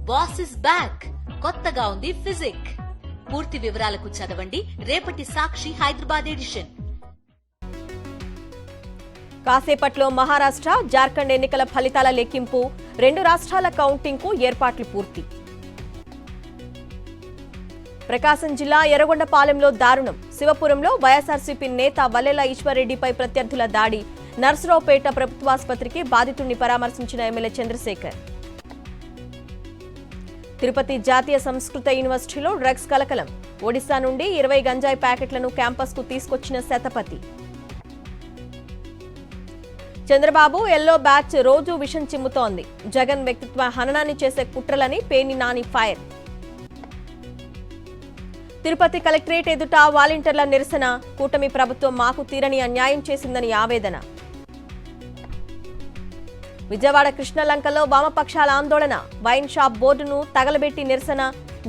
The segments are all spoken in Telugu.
Boss is back. కొత్తగా ఉంది ఫిజిక్. పూర్తి వివరాలకు చదవండి రేపటి సాక్షి హైదరాబాద్ ఎడిషన్. కాసేపట్లో మహారాష్ట్ర, జార్ఖండ్ ఎన్నికల ఫలితాల లెక్కింపు. 2 రాష్ట్రాల కౌంటింగ్ కు ఏర్పాట్లు పూర్తి. ప్రకాశం జిల్లా ఎర్రగొండపాలెంలో దారుణం. శివపురంలో వైఎస్ఆర్సీపీ నేత వల్లెల ఈశ్వర్రెడ్డిపై ప్రత్యర్థుల దాడి. నర్సరావుపేట ప్రభుత్వాసుపత్రికి బాధితుడిని పరామర్శించిన ఎమ్మెల్యే చంద్రశేఖర్. తిరుపతి జాతీయ సంస్కృత యూనివర్సిటీలో డ్రగ్స్ కలకలం. ఒడిశా నుండి 20 గంజాయి ప్యాకెట్లను క్యాంపస్ కు తీసుకొచ్చిన శతపథి. చంద్రబాబు ఎల్లో బ్యాచ్ రోజు విషం చిమ్ముతోంది. జగన్ వ్యక్తిత్వ హననాన్ని చేసే కుట్రలని పేర్ని నాని ఫైర్. తిరుపతి కలెక్టరేట్ ఎదుట వాలంటీర్ల నిరసన. కూటమి ప్రభుత్వం మాకు తీరని అన్యాయం చేసిందని ఆవేదన. విజయవాడ కృష్ణలంకలో వామపక్షాల ఆందోళన. వైన్ షాప్ బోర్డును తగలబెట్టి నిరసన.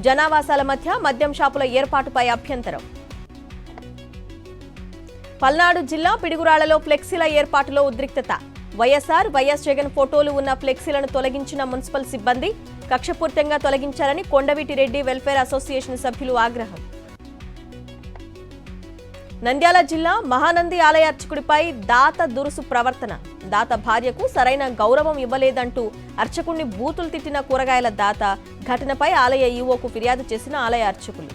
జనావాసాల మధ్య మద్యం షాపుల ఏర్పాటుపై అభ్యంతరం. పల్నాడు జిల్లా పిడుగురాళ్లలో ఫ్లెక్సీల ఏర్పాటులో ఉద్రిక్తత. వైఎస్ఆర్, వైఎస్ జగన్ ఫోటోలు ఉన్న ఫ్లెక్సీలను తొలగించిన మున్సిపల్ సిబ్బంది. కక్షపూర్తంగా తొలగించారని కొండవీటి రెడ్డి వెల్ఫేర్ అసోసియేషన్ సభ్యులు ఆగ్రహం. నంద్యాల జిల్లా మహానంది ఆలయ అర్చకుడిపై దాత దురుసు ప్రవర్తన. దాత భార్యకు సరైన గౌరవం ఇవ్వలేదంటూ అర్చకుడిని బూతులు తిట్టిన కూరగాయల దాత. ఘటనపై ఆలయ ఈవోకు ఫిర్యాదు చేసిన ఆలయ అర్చకులు.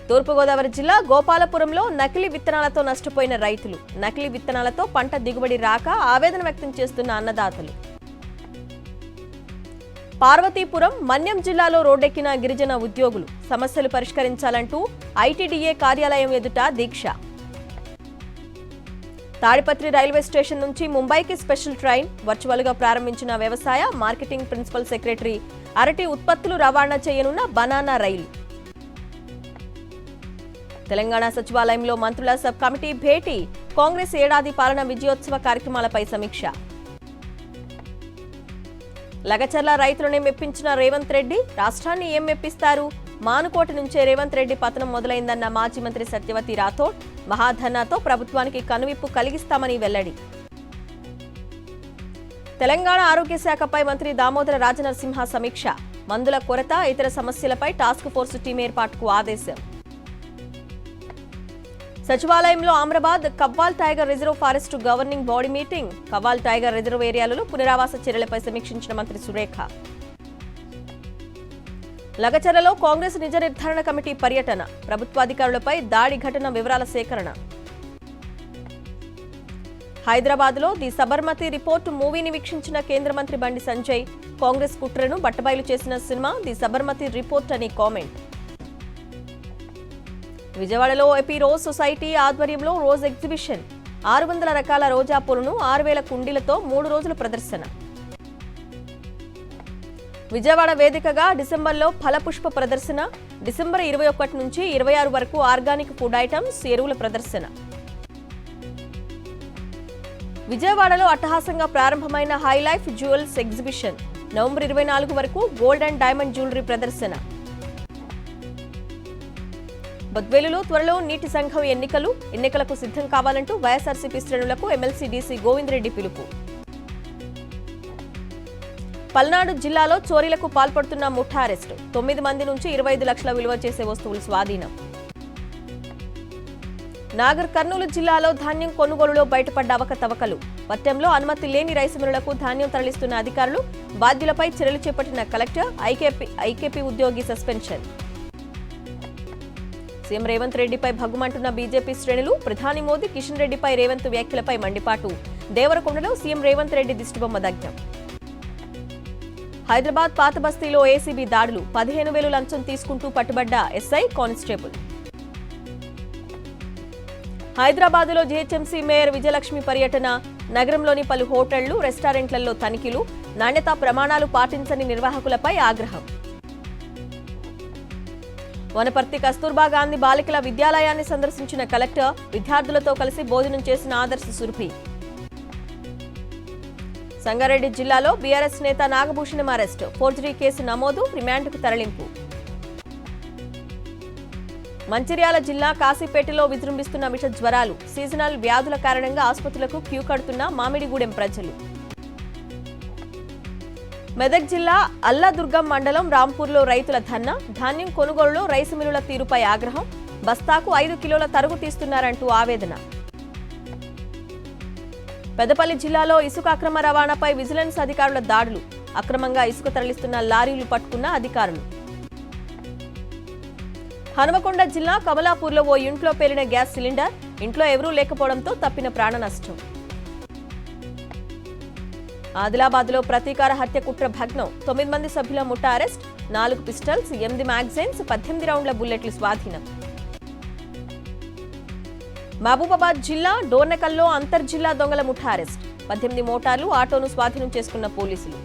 తూర్పుగోదావరి జిల్లా గోపాలపురంలో నకిలీ విత్తనాలతో నష్టపోయిన రైతులు. నకిలీ విత్తనాలతో పంట దిగుబడి రాక ఆవేదన వ్యక్తం చేస్తున్న అన్నదాతలు. పార్వతీపురం, మన్యం జిల్లాలో రోడ్డెక్కిన గిరిజన ఉద్యోగులు. సమస్యలు పరిష్కరించాలంటూ ఐటీడీఏ కార్యాలయం ఎదుట దీక్ష. తాడిపత్రి రైల్వే స్టేషన్ నుంచి ముంబైకి స్పెషల్ ట్రైన్. వర్చువల్ గా ప్రారంభించిన వ్యవసాయ మార్కెటింగ్ ప్రిన్సిపల్ సెక్రటరీ. అరటి ఉత్పత్తులు రవాణా చేయనున్న బనానా రైలు. తెలంగాణ సచివాలయంలో మంత్రుల సబ్ కమిటీ భేటీ. కాంగ్రెస్ ఏడాది పాలన విజయోత్సవ కార్యక్రమాలపై సమీక్ష. లగచర్ల రైతులను మెప్పించిన రేవంత్ రెడ్డి. రాష్ట్రాన్ని ఏం మెప్పిస్తారు? మానుకోట నుంచే రేవంత్ రెడ్డి పతనం మొదలైందన్న మాజీ మంత్రి సత్యవతి రాథోడ్. మహాధర్నాతో ప్రభుత్వానికి కనువిప్పు కలిగిస్తామని వెల్లడి. తెలంగాణ ఆరోగ్య శాఖపై మంత్రి దామోదర రాజనరసింహ సమీక్ష. మందుల కొరత, ఇతర సమస్యలపై టాస్క్ ఫోర్స్ టీం ఏర్పాటుకు ఆదేశం. సచివాలయంలో Amrabad Kawal tiger reserve forest governing body meeting. Kawal tiger reserve ఏరియాలలో పునరావాస చర్యలపై సమీక్షించిన మంత్రి సురేఖ. లగచర్లలో కాంగ్రెస్ నిజ నిర్ధారణ కమిటీ పర్యటన. ప్రభుత్వాధికారులపై దాడి ఘటన వివరాల సేకరణ. హైదరాబాద్లో ది సబర్మతి రిపోర్ట్ మూవీని వీక్షించిన కేంద్ర మంత్రి బండి సంజయ్. కాంగ్రెస్ కుట్రను బట్టబయలు చేసిన సినిమా ది సబర్మతి రిపోర్ట్ అని కామెంట్. విజయవాడలో ఏపీ రోజ్ సొసైటీ ఆధ్వర్యంలో రోజ్ ఎగ్జిబిషన్. 600 రకాల రోజా పూలను 6000 కుండీలతో 3 రోజుల ప్రదర్శన. విజయవాడ వేదికగా డిసెంబర్లో ఫలపుష్ప ప్రదర్శన. డిసెంబర్ 21 నుంచి 26 వరకు ఆర్గానిక్ ఫుడ్ ఐటమ్స్, ఎరువుల ప్రదర్శన. విజయవాడలో అట్టహాసంగా ప్రారంభమైన హైలైఫ్ జ్యువెల్స్ ఎగ్జిబిషన్. నవంబర్ 24 వరకు గోల్డ్ అండ్ డైమండ్ జ్యువెలరీ ప్రదర్శన. బద్వేలులో త్వరలో నీటి సంఘం ఎన్నికలకు సిద్ధం కావాలంటూ వైఎస్ఆర్సీపీ శ్రేణులకు ఎమ్మెల్సీ డీసీ గోవిందరెడ్డి పిలుపు. పల్నాడు జిల్లాలో చోరీలకు పాల్పడుతున్న ముఠా అరెస్టు. 9 మంది నుంచి 25 లక్షల విలువ చేసే వస్తువులు స్వాధీనం. నాగర్ కర్నూలు జిల్లాలో ధాన్యం కొనుగోలులో బయటపడ్డ అవకతవకలు. పట్టణంలో అనుమతి లేని రైస్ మిల్లులకు ధాన్యం తరలిస్తున్న అధికారులు. బాధ్యులపై చర్యలు చేపట్టిన కలెక్టర్. ఐకేపీ ఉద్యోగి సస్పెన్షన్. సీఎం రేవంత్ రెడ్డిపై భగ్గుమంటున్న బీజేపీ శ్రేణులు. ప్రధాని మోదీ, కిషన్ రెడ్డిపై రేవంత్ వ్యాఖ్యలపై మండిపాటు. దేవరకొండలో సీఎం రేవంత్ రెడ్డి దిష్టిబొమ్మ దగ్ధం. హైదరాబాద్ పాత బస్తీలో ఏసీబీ దాడులు. 15,000 లంచం తీసుకుంటూ పట్టుబడ్డ ఎస్ఐ, కానిస్టేబుల్. హైదరాబాద్లో జీహెచ్ఎంసీ మేయర్ విజయలక్ష్మి పర్యటన. నగరంలోని పలు హోటళ్లు, రెస్టారెంట్లలో తనిఖీలు. నాణ్యతా ప్రమాణాలు పాటించని నిర్వాహకులపై ఆగ్రహం. వనపర్తి కస్తూర్బా గాంధీ బాలికల విద్యాలయాన్ని సందర్శించిన కలెక్టర్. విద్యార్థులతో కలిసి భోజనం చేసిన ఆదర్శ సురభి. సంగారెడ్డి జిల్లాలో బీఆర్ఎస్ నేత నాగభూషణం అరెస్టు. ఫోర్జరీ కేసు నమోదు. రిమాండ్కు తరలింపు. మంచిర్యాల జిల్లా కాశీపేటలో విజృంభిస్తున్న విష జ్వరాలు. సీజనల్ వ్యాధుల కారణంగా ఆసుపత్రులకు క్యూ కడుతున్న మామిడిగూడెం ప్రజలు. మెదక్ జిల్లా అల్లాదుర్గం మండలం రాంపూర్లో రైతుల ధర్నా, ధాన్యం కొనుగోలులో రైసు మిల్లుల తీరుపై ఆగ్రహం, బస్తాకు 5 కిలోల తరుగు తీస్తున్నారంటూ ఆవేదన. పెద్దపల్లి జిల్లాలో ఇసుక అక్రమ రవాణాపై విజిలెన్స్ అధికారుల దాడులు, అక్రమంగా ఇసుక తరలిస్తున్న లారీలు పట్టుకున్న అధికారులు. హనుమకొండ జిల్లా కమలాపూర్లో ఓ ఇంట్లో పేలిన గ్యాస్ సిలిండర్, ఇంట్లో ఎవరూ లేకపోవడంతో తప్పిన ప్రాణ నష్టం. ఆదిలాబాద్లో ప్రతీకార హత్య కుట్ర భగ్నం, 9 మంది సభ్యుల ముఠా అరెస్ట్, 4 పిస్టల్స్, 8 మ్యాగజైన్స్, 18 రౌండ్ల బుల్లెట్లు స్వాధీనం. మహబూబాబాద్ జిల్లా డోర్నకల్లో అంతర్జిల్లా దొంగల ముఠా అరెస్ట్, 18 మోటార్లు, ఆటోను స్వాధీనం చేసుకున్న పోలీసులు.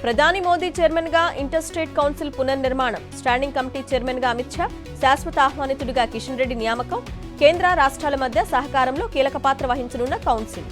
ప్రధాని మోదీ చైర్మన్ గా ఇంటర్ స్టేట్ కౌన్సిల్ పునర్నిర్మాణం, స్టాండింగ్ కమిటీ చైర్మన్ గా అమిత్ షా, శాశ్వత ఆహ్వానితుడిగా కిషన్ రెడ్డి నియామకం, కేంద్ర రాష్ట్రాల మధ్య సహకారంలో కీలక పాత్ర వహించనున్న కౌన్సిల్.